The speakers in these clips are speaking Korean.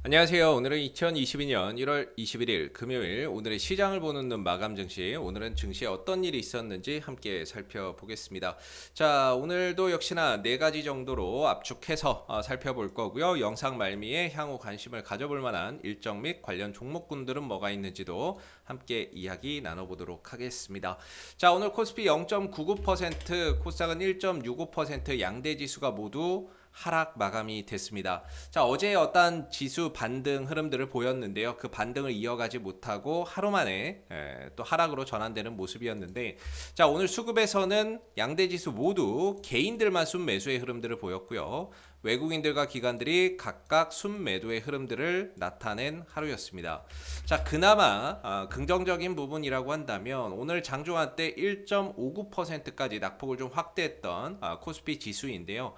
안녕하세요. 오늘은 2022년 1월 21일 금요일 오늘의 시장을 보는 눈 마감 증시, 오늘은 증시에 어떤 일이 있었는지 함께 살펴보겠습니다. 자, 오늘도 역시나 네 가지 정도로 압축해서 살펴볼 거고요. 영상 말미에 향후 관심을 가져볼 만한 일정 및 관련 종목군들은 뭐가 있는지도 함께 이야기 나눠보도록 하겠습니다. 자, 오늘 코스피 0.99%, 코스닥은 1.65%, 양대 지수가 모두 하락 마감이 됐습니다. 자, 어제 어떤 지수 반등 흐름들을 보였는데요. 그 반등을 이어가지 못하고 하루 만에 또 하락으로 전환되는 모습이었는데, 자, 오늘 수급에서는 양대 지수 모두 개인들만 순매수의 흐름들을 보였고요. 외국인들과 기관들이 각각 순매도의 흐름들을 나타낸 하루였습니다. 자, 그나마 긍정적인 부분이라고 한다면 오늘 장중한 때 1.59%까지 낙폭을 좀 확대했던 코스피 지수인데요.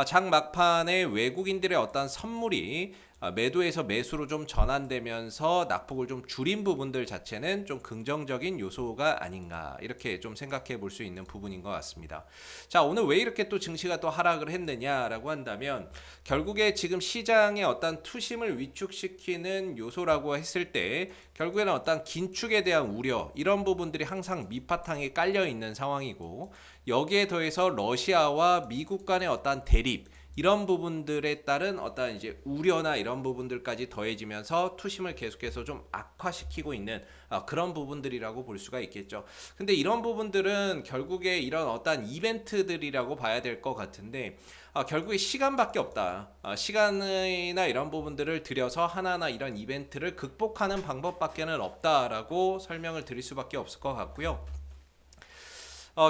장 막판에 외국인들의 어떤 선물이 매도에서 매수로 좀 전환되면서 낙폭을 좀 줄인 부분들 자체는 좀 긍정적인 요소가 아닌가, 이렇게 좀 생각해 볼 수 있는 부분인 것 같습니다. 자, 오늘 왜 이렇게 또 증시가 또 하락을 했느냐라고 한다면, 결국에 지금 시장의 어떤 투심을 위축시키는 요소라고 했을 때 결국에는 어떤 긴축에 대한 우려, 이런 부분들이 항상 밑바탕에 깔려 있는 상황이고, 여기에 더해서 러시아와 미국 간의 어떤 대립, 이런 부분들에 따른 어떤 이제 우려나 이런 부분들까지 더해지면서 투심을 계속해서 좀 악화시키고 있는 그런 부분들이라고 볼 수가 있겠죠. 근데 이런 부분들은 결국에 이런 어떤 이벤트들이라고 봐야 될 것 같은데, 결국에 시간밖에 없다. 시간이나 이런 부분들을 들여서 하나하나 이런 이벤트를 극복하는 방법밖에는 없다라고 설명을 드릴 수밖에 없을 것 같고요.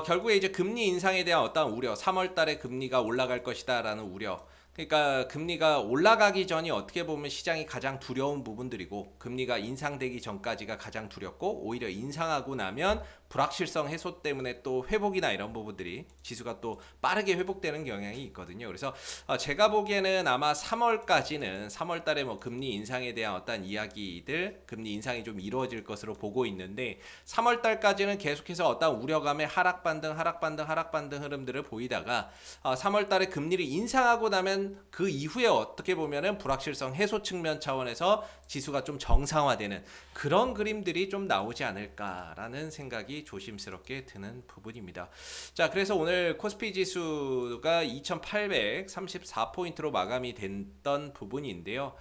결국에 이제 금리 인상에 대한 어떤 우려, 3월 달에 금리가 올라갈 것이다라는 우려. 그러니까 금리가 올라가기 전이 어떻게 보면 시장이 가장 두려운 부분들이고, 금리가 인상되기 전까지가 가장 두렵고, 오히려 인상하고 나면 불확실성 해소 때문에 또 회복이나 이런 부분들이 지수가 또 빠르게 회복되는 경향이 있거든요. 그래서 제가 보기에는 아마 3월까지는 3월 달에 뭐 금리 인상에 대한 어떤 이야기들, 금리 인상이 좀 이루어질 것으로 보고 있는데, 3월 달까지는 계속해서 어떤 우려감의 하락 반등 흐름들을 보이다가 3월 달에 금리를 인상하고 나면 그 이후에 어떻게 보면은 불확실성 해소 측면 차원에서 지수가 좀 정상화되는 그런 그림들이 좀 나오지 않을까라는 생각이 조심스럽게 드는 부분입니다. 자, 그래서 오늘 코스피 지수가 2834포인트로 마감이 됐던 부분인데요.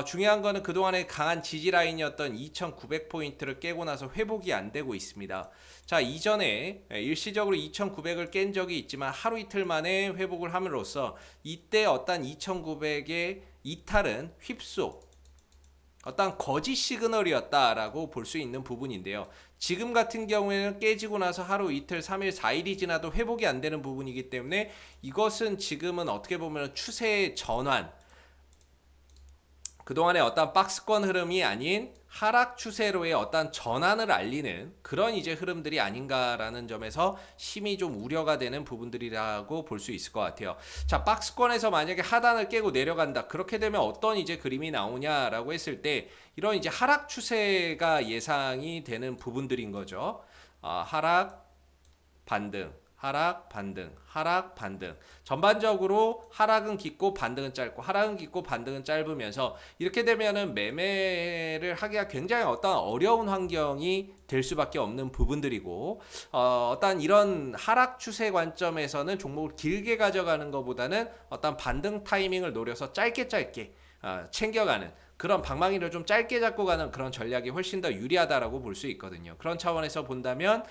중요한 거는 그동안의 강한 지지 라인이었던 2900포인트를 깨고 나서 회복이 안 되고 있습니다. 자, 이전에 일시적으로 2900을 깬 적이 있지만 하루 이틀 만에 회복을 함으로써 이때 어떤 2900의 이탈은 휩쓸 어떤 거짓 시그널이었다라고 볼 수 있는 부분인데요. 지금 같은 경우에는 깨지고 나서 하루 이틀 3일 4일이 지나도 회복이 안 되는 부분이기 때문에, 이것은 지금은 어떻게 보면 추세의 전환, 그동안의 어떤 박스권 흐름이 아닌 하락 추세로의 어떤 전환을 알리는 그런 이제 흐름들이 아닌가라는 점에서 심히 좀 우려가 되는 부분들이라고 볼 수 있을 것 같아요. 자, 박스권에서 만약에 하단을 깨고 내려간다, 그렇게 되면 어떤 이제 그림이 나오냐라고 했을 때, 이런 이제 하락 추세가 예상이 되는 부분들인 거죠. 하락 반등, 하락 반등, 하락 반등. 전반적으로 하락은 깊고 반등은 짧고, 하락은 깊고 반등은 짧으면서, 이렇게 되면은 매매를 하기가 굉장히 어떤 어려운 환경이 될 수밖에 없는 부분들이고, 어떤 이런 하락 추세 관점에서는 종목을 길게 가져가는 것보다는 어떤 반등 타이밍을 노려서 짧게 챙겨가는 그런 방망이를 좀 짧게 잡고 가는 그런 전략이 훨씬 더 유리하다라고 볼 수 있거든요. 그런 차원에서 본다면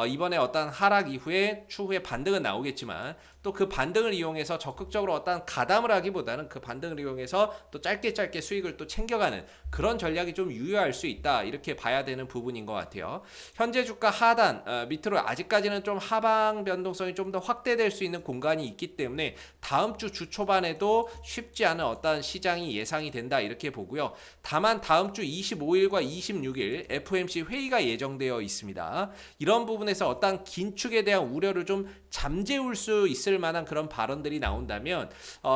이번에 어떤 하락 이후에 추후에 반등은 나오겠지만, 또 그 반등을 이용해서 적극적으로 어떤 가담을 하기보다는 그 반등을 이용해서 또 짧게 수익을 또 챙겨가는 그런 전략이 좀 유효할 수 있다, 이렇게 봐야 되는 부분인 것 같아요. 현재 주가 하단 밑으로 아직까지는 좀 하방 변동성이 좀 더 확대될 수 있는 공간이 있기 때문에 다음 주 초반에도 쉽지 않은 어떤 시장이 예상이 된다, 이렇게 보고요. 다만 다음 주 25일과 26일 FOMC 회의가 예정되어 있습니다. 이런 부분에서 어떤 긴축에 대한 우려를 좀 잠재울 수 있을 만한 그런 발언들이 나온다면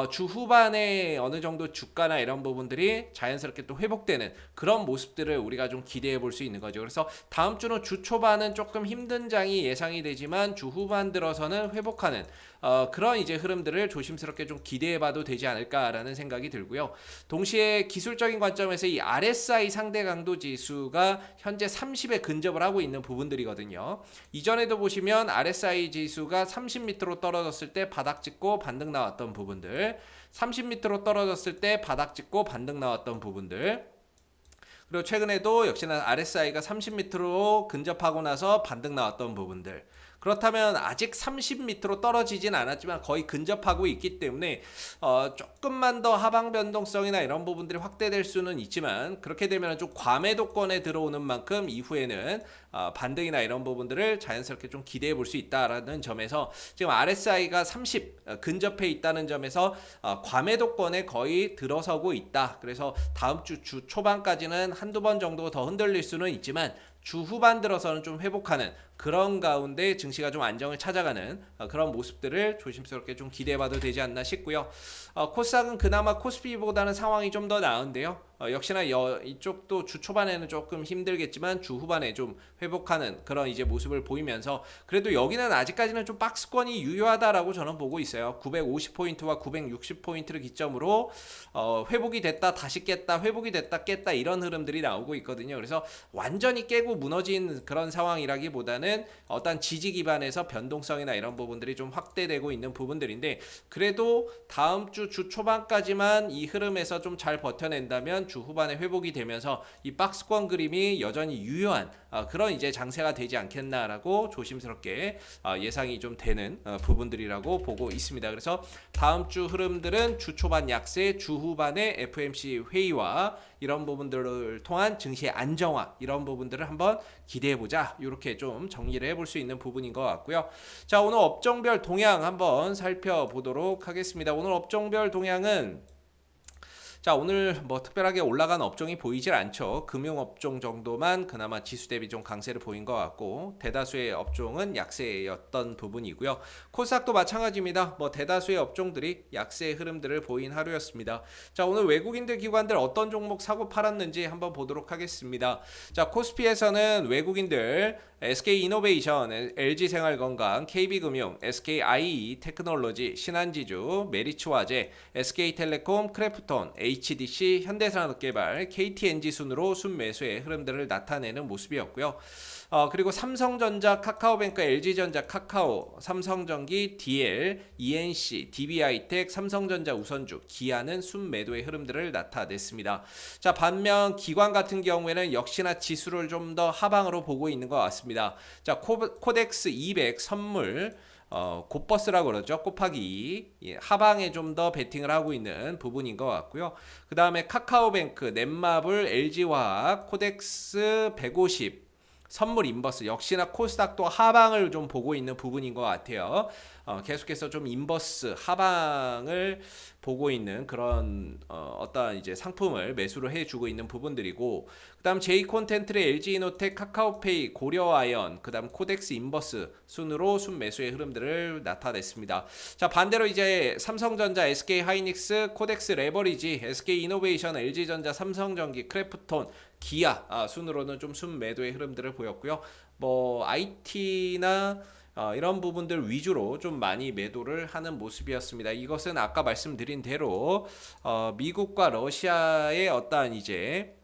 주 후반에 어느 정도 주가나 이런 부분들이 자연스럽게 또 회복되는 그런 모습들을 우리가 좀 기대해 볼 수 있는 거죠. 그래서 다음 주는 주 초반은 조금 힘든 장이 예상이 되지만 주 후반 들어서는 회복하는 그런 이제 흐름들을 조심스럽게 좀 기대해봐도 되지 않을까라는 생각이 들고요. 동시에 기술적인 관점에서 이 RSI 상대 강도 지수가 현재 30에 근접을 하고 있는 부분들이거든요. 이전에도 보시면 RSI 지수가 30m로 떨어졌을 때 바닥 찍고 반등 나왔던 부분들, 30m로 떨어졌을 때 바닥 찍고 반등 나왔던 부분들, 그리고 최근에도 역시나 RSI가 30m로 근접하고 나서 반등 나왔던 부분들. 그렇다면 아직 30m로 떨어지진 않았지만 거의 근접하고 있기 때문에 조금만 더 하방 변동성이나 이런 부분들이 확대될 수는 있지만, 그렇게 되면 좀 과매도권에 들어오는 만큼 이후에는 반등이나 이런 부분들을 자연스럽게 좀 기대해 볼 수 있다라는 점에서 지금 RSI가 30 근접해 있다는 점에서 과매도권에 거의 들어서고 있다. 그래서 다음 주 초반까지는 한두 번 정도 더 흔들릴 수는 있지만 주 후반 들어서는 좀 회복하는 그런 가운데 증시가 좀 안정을 찾아가는 그런 모습들을 조심스럽게 좀 기대해봐도 되지 않나 싶고요. 코스닥은 그나마 코스피보다는 상황이 좀 더 나은데요. 역시나 이쪽도 주 초반에는 조금 힘들겠지만 주 후반에 좀 회복하는 그런 이제 모습을 보이면서, 그래도 여기는 아직까지는 좀 박스권이 유효하다라고 저는 보고 있어요. 950포인트와 960포인트를 기점으로 회복이 됐다 다시 깼다, 회복이 됐다 깼다, 이런 흐름들이 나오고 있거든요. 그래서 완전히 깨고 무너진 그런 상황이라기보다는 어떤 지지 기반에서 변동성이나 이런 부분들이 좀 확대되고 있는 부분들인데, 그래도 다음 주 초반까지만 이 흐름에서 좀 잘 버텨낸다면 주 후반에 회복이 되면서 이 박스권 그림이 여전히 유효한 그런 이제 장세가 되지 않겠나라고 조심스럽게 예상이 좀 되는 부분들이라고 보고 있습니다. 그래서 다음 주 흐름들은 주 초반 약세, 주 후반에 FMC 회의와 이런 부분들을 통한 증시의 안정화, 이런 부분들을 한번 기대해보자, 이렇게 좀 정리를 해볼 수 있는 부분인 것 같고요. 자, 오늘 업종별 동향 한번 살펴보도록 하겠습니다. 오늘 업종별 동향은, 자, 오늘 뭐 특별하게 올라간 업종이 보이질 않죠. 금융업종 정도만 그나마 지수 대비 좀 강세를 보인 것 같고, 대다수의 업종은 약세였던 부분이고요. 코스닥도 마찬가지입니다. 뭐 대다수의 업종들이 약세의 흐름들을 보인 하루였습니다. 자, 오늘 외국인들 기관들 어떤 종목 사고 팔았는지 한번 보도록 하겠습니다. 자, 코스피에서는 외국인들 SK이노베이션, LG생활건강, KB금융, SKIE 테크놀로지, 신한지주, 메리츠화재, SK텔레콤, 크래프톤, HDC, 현대산업개발, KTNG 순으로 순매수의 흐름들을 나타내는 모습이었고요. 그리고 삼성전자, 카카오뱅크, LG전자, 카카오, 삼성전기, DL, ENC, DB하이텍, 삼성전자 우선주, 기아는 순매도의 흐름들을 나타냈습니다. 자, 반면 기관 같은 경우에는 역시나 지수를 좀 더 하방으로 보고 있는 것 같습니다. 자, 코덱스 200 선물, 곱버스라고 그러죠. 곱하기 2, 하방에 좀 더 베팅을 하고 있는 부분인 것 같고요. 그 다음에 카카오뱅크, 넷마블, LG화학, 코덱스 150, 선물 인버스, 역시나 코스닥도 하방을 좀 보고 있는 부분인 것 같아요. 계속해서 좀 인버스 하방을 보고 있는 그런 어떤 이제 상품을 매수를 해주고 있는 부분들이고, 그다음 J콘텐트의 LG이노텍, 카카오페이, 고려아연, 그다음 코덱스 인버스 순으로 순매수의 흐름들을 나타냈습니다. 자, 반대로 이제 삼성전자, SK하이닉스, 코덱스 레버리지, SK이노베이션, LG전자, 삼성전기, 크래프톤, 기아 순으로는 좀 순매도의 흐름들을 보였고요. 뭐 IT나 이런 부분들 위주로 좀 많이 매도를 하는 모습이었습니다. 이것은 아까 말씀드린 대로 미국과 러시아의 어떠한 이제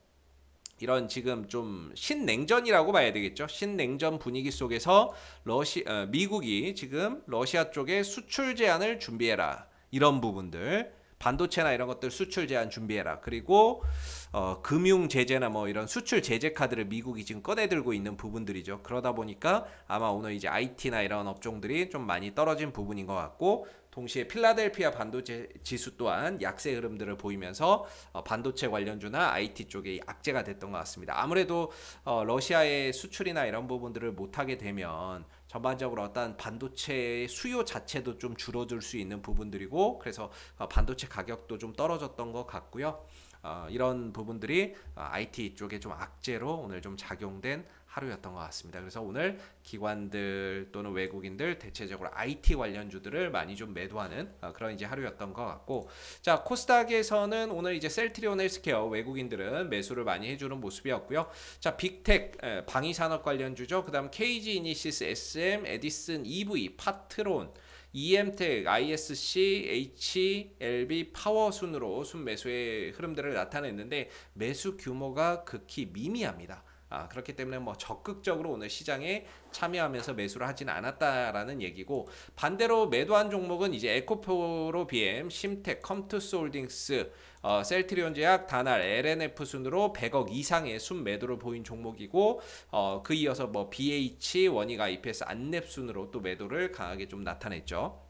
이런 지금 좀 신냉전이라고 봐야 되겠죠. 신냉전 분위기 속에서 미국이 지금 러시아 쪽에 수출 제한을 준비해라, 이런 부분들, 반도체나 이런 것들 수출 제한 준비해라. 그리고 금융 제재나 뭐 이런 수출 제재 카드를 미국이 지금 꺼내들고 있는 부분들이죠. 그러다 보니까 아마 오늘 이제 IT나 이런 업종들이 좀 많이 떨어진 부분인 것 같고, 동시에 필라델피아 반도체 지수 또한 약세 흐름들을 보이면서 반도체 관련주나 IT 쪽에 악재가 됐던 것 같습니다. 아무래도 러시아의 수출이나 이런 부분들을 못하게 되면 전반적으로 어떤 반도체의 수요 자체도 좀 줄어들 수 있는 부분들이고, 그래서 반도체 가격도 좀 떨어졌던 것 같고요. 이런 부분들이 IT 쪽에 좀 악재로 오늘 좀 작용된 하루였던 것 같습니다. 그래서 오늘 기관들 또는 외국인들 대체적으로 IT 관련주들을 많이 좀 매도하는 그런 이제 하루였던 것 같고, 자, 코스닥에서는 오늘 이제 셀트리온 헬스케어 외국인들은 매수를 많이 해주는 모습이었고요. 자, 빅텍 방위산업 관련주죠. 그다음 KG 이니시스, SM, 에디슨, EV, 파트론, EM텍, ISC, HLB 파워 순으로 순매수의 흐름들을 나타냈는데 매수 규모가 극히 미미합니다. 그렇기 때문에 뭐 적극적으로 오늘 시장에 참여하면서 매수를 하지는 않았다라는 얘기고, 반대로 매도한 종목은 이제 에코프로 BM, 심텍, 컴투스홀딩스, 셀트리온 제약, 다날, LNF 순으로 100억 이상의 순매도를 보인 종목이고, 그 이어서 뭐 BH, 원익, IPS, 안랩 순으로 또 매도를 강하게 좀 나타냈죠.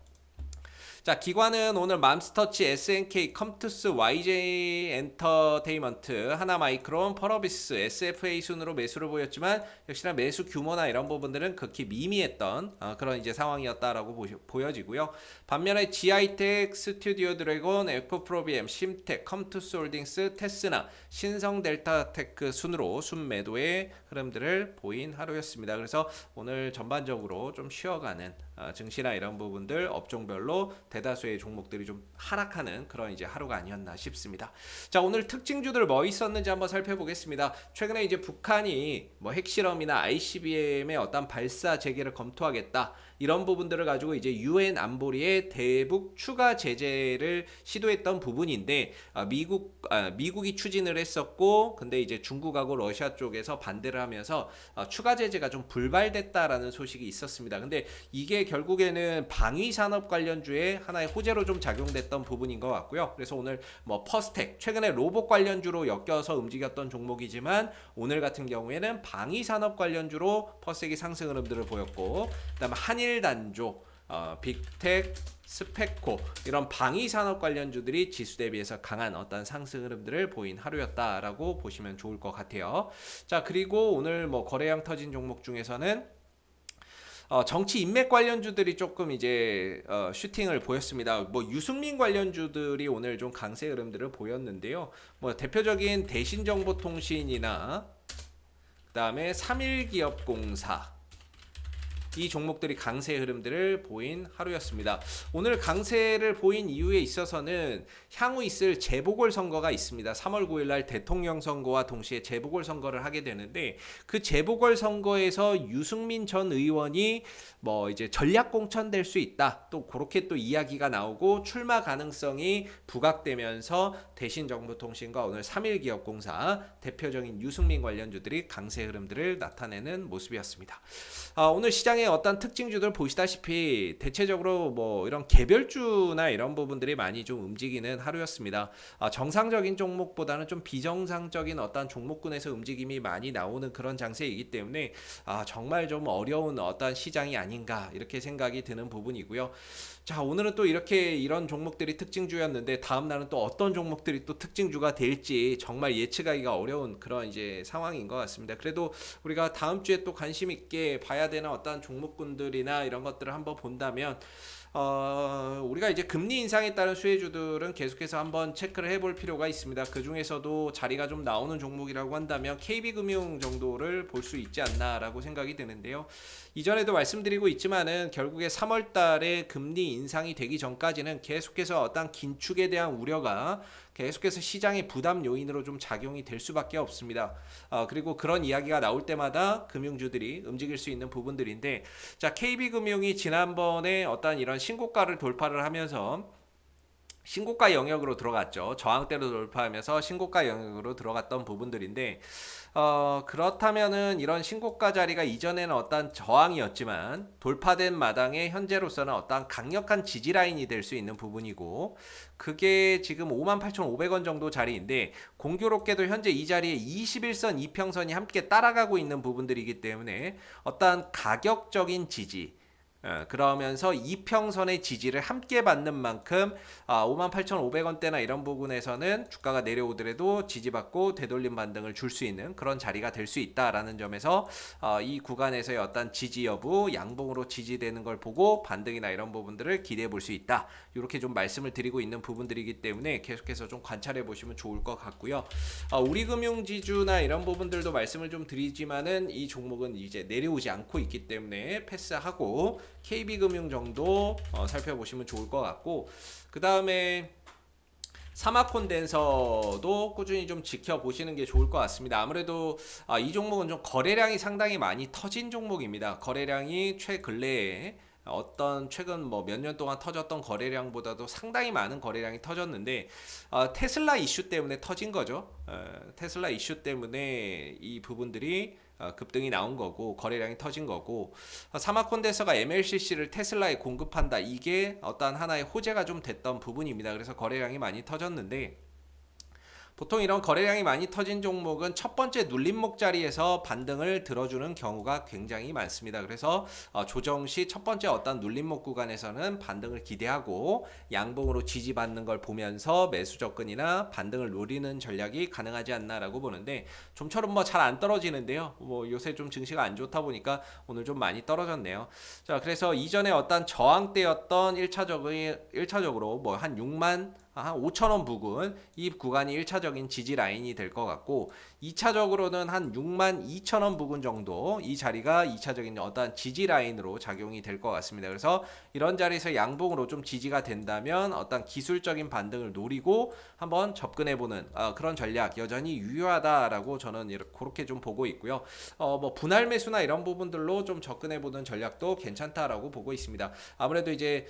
자, 기관은 오늘 맘스터치, SNK, 컴투스, YJ 엔터테인먼트, 하나마이크론, 펄어비스, SFA 순으로 매수를 보였지만 역시나 매수 규모나 이런 부분들은 극히 미미했던 그런 이제 상황이었다라고 보여지고요. 반면에 GI텍, 스튜디오 드래곤, 에코프로비엠, 심텍, 컴투스 홀딩스, 테스나, 신성 델타테크 순으로 순매도의 흐름들을 보인 하루였습니다. 그래서 오늘 전반적으로 좀 쉬어가는 증시나 이런 부분들 업종별로 대다수의 종목들이 좀 하락하는 그런 이제 하루가 아니었나 싶습니다. 자, 오늘 특징주들 뭐 있었는지 한번 살펴보겠습니다. 최근에 이제 북한이 뭐 핵실험이나 ICBM의 어떤 발사 재개를 검토하겠다, 이런 부분들을 가지고 이제 UN 안보리의 대북 추가 제재를 시도했던 부분인데, 미국이 추진을 했었고, 근데 이제 중국하고 러시아 쪽에서 반대를 하면서 추가 제재가 좀 불발됐다라는 소식이 있었습니다. 근데 이게 결국에는 방위 산업 관련주의 하나의 호재로 좀 작용됐던 부분인 것 같고요. 그래서 오늘 뭐 퍼스텍, 최근에 로봇 관련주로 엮여서 움직였던 종목이지만 오늘 같은 경우에는 방위 산업 관련주로 퍼스텍이 상승 흐름들을 보였고, 그다음에 한일단조, 빅텍, 스페코, 이런 방위 산업 관련주들이 지수 대비해서 강한 어떤 상승 흐름들을 보인 하루였다라고 보시면 좋을 것 같아요. 자, 그리고 오늘 뭐 거래량 터진 종목 중에서는 정치 인맥 관련주들이 조금 이제 슈팅을 보였습니다. 뭐 유승민 관련주들이 오늘 좀 강세 흐름들을 보였는데요. 뭐 대표적인 대신정보통신이나 그다음에 삼일기업공사, 이 종목들이 강세 흐름들을 보인 하루였습니다. 오늘 강세를 보인 이유에 있어서는 향후 있을 재보궐선거가 있습니다. 3월 9일 날 대통령 선거와 동시에 재보궐선거를 하게 되는데, 그 재보궐선거에서 유승민 전 의원이 뭐 이제 전략 공천될 수 있다, 또 그렇게 또 이야기가 나오고 출마 가능성이 부각되면서 대신정보통신과 오늘 삼일기업공사, 대표적인 유승민 관련주들이 강세 흐름들을 나타내는 모습이었습니다. 오늘 시장의 어떤 특징주들 보시다시피 대체적으로 뭐 이런 개별주나 이런 부분들이 많이 좀 움직이는 하루였습니다. 정상적인 종목보다는 좀 비정상적인 어떤 종목군에서 움직임이 많이 나오는 그런 장세이기 때문에 정말 좀 어려운 어떤 시장이 아닌가, 이렇게 생각이 드는 부분이고요. 자, 오늘은 또 이렇게 이런 종목들이 특징주였는데 다음 날은 또 어떤 종목들이 또 특징주가 될지 정말 예측하기가 어려운 그런 이제 상황인 것 같습니다. 그래도 우리가 다음 주에 또 관심 있게 봐야 되는 어떤 종목군들이나 이런 것들을 한번 본다면, 우리가 이제 금리 인상에 따른 수혜주들은 계속해서 한번 체크를 해볼 필요가 있습니다. 그 중에서도 자리가 좀 나오는 종목이라고 한다면 KB금융 정도를 볼 수 있지 않나라고 생각이 드는데요. 이전에도 말씀드리고 있지만은 결국에 3월 달에 금리 인상이 되기 전까지는 계속해서 어떤 긴축에 대한 우려가 계속해서 시장의 부담 요인으로 좀 작용이 될 수밖에 없습니다. 그리고 그런 이야기가 나올 때마다 금융주들이 움직일 수 있는 부분들인데, 자, KB금융이 지난번에 어떤 이런 신고가를 돌파를 하면서 신고가 영역으로 들어갔죠. 저항대로 돌파하면서 신고가 영역으로 들어갔던 부분들인데, 그렇다면은 이런 신고가 자리가 이전에는 어떤 저항이었지만 돌파된 마당에 현재로서는 어떤 강력한 지지 라인이 될 수 있는 부분이고, 그게 지금 58,500원 정도 자리인데 공교롭게도 현재 이 자리에 21선 이평선이 함께 따라가고 있는 부분들이기 때문에 어떤 가격적인 지지, 그러면서 이평선의 지지를 함께 받는 만큼 58,500원대나 이런 부분에서는 주가가 내려오더라도 지지받고 되돌림 반등을 줄 수 있는 그런 자리가 될 수 있다라는 점에서 이 구간에서의 어떤 지지 여부, 양봉으로 지지되는 걸 보고 반등이나 이런 부분들을 기대해 볼 수 있다, 이렇게 좀 말씀을 드리고 있는 부분들이기 때문에 계속해서 좀 관찰해 보시면 좋을 것 같고요. 우리금융지주나 이런 부분들도 말씀을 좀 드리지만은 이 종목은 이제 내려오지 않고 있기 때문에 패스하고 KB금융 정도 살펴보시면 좋을 것 같고, 그 다음에 사마콘덴서도 꾸준히 좀 지켜보시는 게 좋을 것 같습니다. 아무래도 이 종목은 좀 거래량이 상당히 많이 터진 종목입니다. 거래량이 최근래에 어떤 최근 뭐 몇 년 동안 터졌던 거래량보다도 상당히 많은 거래량이 터졌는데 테슬라 이슈 때문에 터진 거죠. 테슬라 이슈 때문에 이 부분들이 급등이 나온 거고 거래량이 터진 거고 사마콘덴서가 MLCC를 테슬라에 공급한다 이게 어떤 하나의 호재가 좀 됐던 부분입니다. 그래서 거래량이 많이 터졌는데 보통 이런 거래량이 많이 터진 종목은 첫 번째 눌림목 자리에서 반등을 들어주는 경우가 굉장히 많습니다. 그래서 조정 시 첫 번째 어떤 눌림목 구간에서는 반등을 기대하고 양봉으로 지지받는 걸 보면서 매수 접근이나 반등을 노리는 전략이 가능하지 않나라고 보는데 좀처럼 뭐 잘 안 떨어지는데요. 뭐 요새 좀 증시가 안 좋다 보니까 오늘 좀 많이 떨어졌네요. 자, 그래서 이전에 어떤 저항대였던 1차적으로 뭐 한 6만 한 5천원 부근 이 구간이 1차적인 지지 라인이 될 것 같고 2차적으로는 한 6만 2천원 부근 정도 이 자리가 2차적인 어떤 지지 라인으로 작용이 될 것 같습니다. 그래서 이런 자리에서 양봉으로 좀 지지가 된다면 어떤 기술적인 반등을 노리고 한번 접근해보는 그런 전략 여전히 유효하다라고 저는 그렇게 좀 보고 있고요. 뭐 분할 매수나 이런 부분들로 좀 접근해보는 전략도 괜찮다라고 보고 있습니다. 아무래도 이제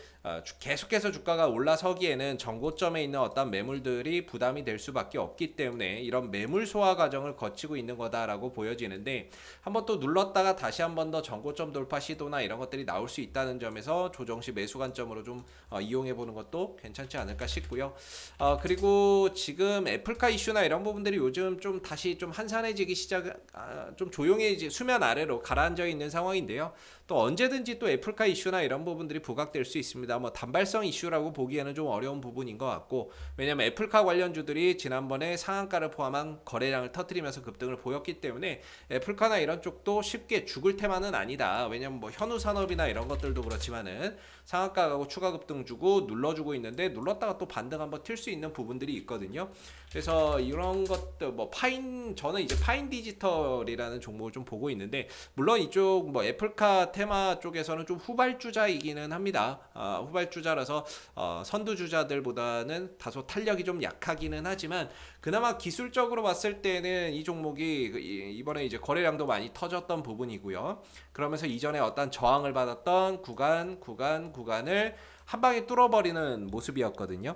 계속해서 주가가 올라서기에는 정고점에 있는 어떤 매물들이 부담이 될 수밖에 없기 때문에 이런 매물 소화 과정을 거치고 있는 거다라고 보여지는데 한번 또 눌렀다가 다시 한번 더 정고점 돌파 시도나 이런 것들이 나올 수 있다는 점에서 조정시 매수 관점으로 좀 이용해 보는 것도 괜찮지 않을까 싶고요. 그리고 지금 애플카 이슈나 이런 부분들이 요즘 좀 다시 좀 한산해지기 좀 조용해지 수면 아래로 가라앉아 있는 상황인데요. 또 언제든지 또 애플카 이슈나 이런 부분들이 부각될 수 있습니다. 뭐 단발성 이슈라고 보기에는 좀 어려운 부분인 것 같고 왜냐면 애플카 관련주들이 지난번에 상한가를 포함한 거래량을 터뜨리면서 급등을 보였기 때문에 애플카나 이런 쪽도 쉽게 죽을 테마는 아니다. 왜냐면 뭐 현우 산업이나 이런 것들도 그렇지만은 상한가 가고 추가 급등 주고 눌러주고 있는데 눌렀다가 또 반등 한번 튈 수 있는 부분들이 있거든요. 그래서 이런 것들 뭐 저는 이제 파인 디지털이라는 종목을 좀 보고 있는데 물론 이쪽 뭐 애플카 테마 쪽에서는 좀 후발주자이기는 합니다. 후발주자라서 선두주자들보다는 다소 탄력이 좀 약하기는 하지만 그나마 기술적으로 봤을 때는 이 종목이 이번에 이제 거래량도 많이 터졌던 부분이고요. 그러면서 이전에 어떤 저항을 받았던 구간을 한 방에 뚫어버리는 모습이었거든요.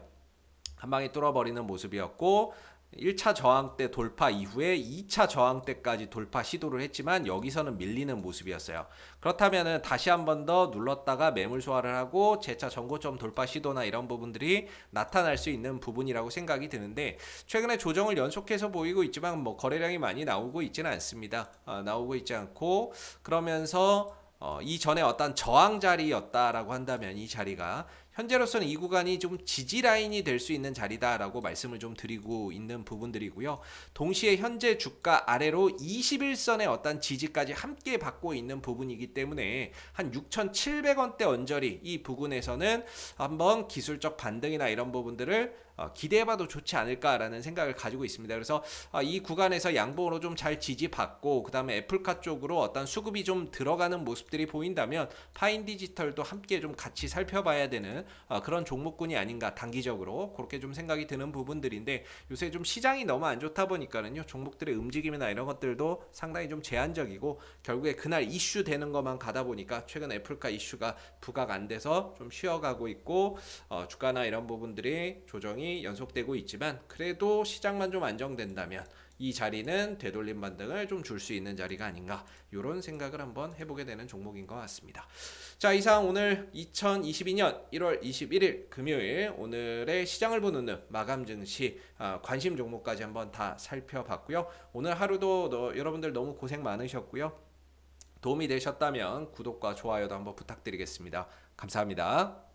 한 방에 뚫어버리는 모습이었고 1차 저항대 돌파 이후에 2차 저항대까지 돌파 시도를 했지만 여기서는 밀리는 모습이었어요. 그렇다면 다시 한 번 더 눌렀다가 매물 소화를 하고 재차 전고점 돌파 시도나 이런 부분들이 나타날 수 있는 부분이라고 생각이 드는데 최근에 조정을 연속해서 보이고 있지만 뭐 거래량이 많이 나오고 있지는 않습니다. 나오고 있지 않고 그러면서 이전에 어떤 저항 자리였다라고 한다면 이 자리가 현재로서는 이 구간이 좀 지지 라인이 될 수 있는 자리다라고 말씀을 좀 드리고 있는 부분들이고요. 동시에 현재 주가 아래로 21선의 어떤 지지까지 함께 받고 있는 부분이기 때문에 한 6,700원대 언저리 이 부분에서는 한번 기술적 반등이나 이런 부분들을 기대해봐도 좋지 않을까라는 생각을 가지고 있습니다. 그래서 이 구간에서 양봉으로 좀 잘 지지받고 그 다음에 애플카 쪽으로 어떤 수급이 좀 들어가는 모습들이 보인다면 파인 디지털도 함께 좀 같이 살펴봐야 되는 그런 종목군이 아닌가 단기적으로 그렇게 좀 생각이 드는 부분들인데 요새 좀 시장이 너무 안 좋다 보니까는요 종목들의 움직임이나 이런 것들도 상당히 좀 제한적이고 결국에 그날 이슈 되는 것만 가다 보니까 최근 애플카 이슈가 부각 안 돼서 좀 쉬어가고 있고 주가나 이런 부분들이 조정이 연속되고 있지만 그래도 시장만 좀 안정된다면 이 자리는 되돌림 반등을 좀 줄 수 있는 자리가 아닌가 이런 생각을 한번 해보게 되는 종목인 것 같습니다. 자, 이상 오늘 2022년 1월 21일 금요일 오늘의 시장을 보는 마감 증시 관심 종목까지 한번 다 살펴봤고요. 오늘 하루도 여러분들 너무 고생 많으셨고요. 도움이 되셨다면 구독과 좋아요도 한번 부탁드리겠습니다. 감사합니다.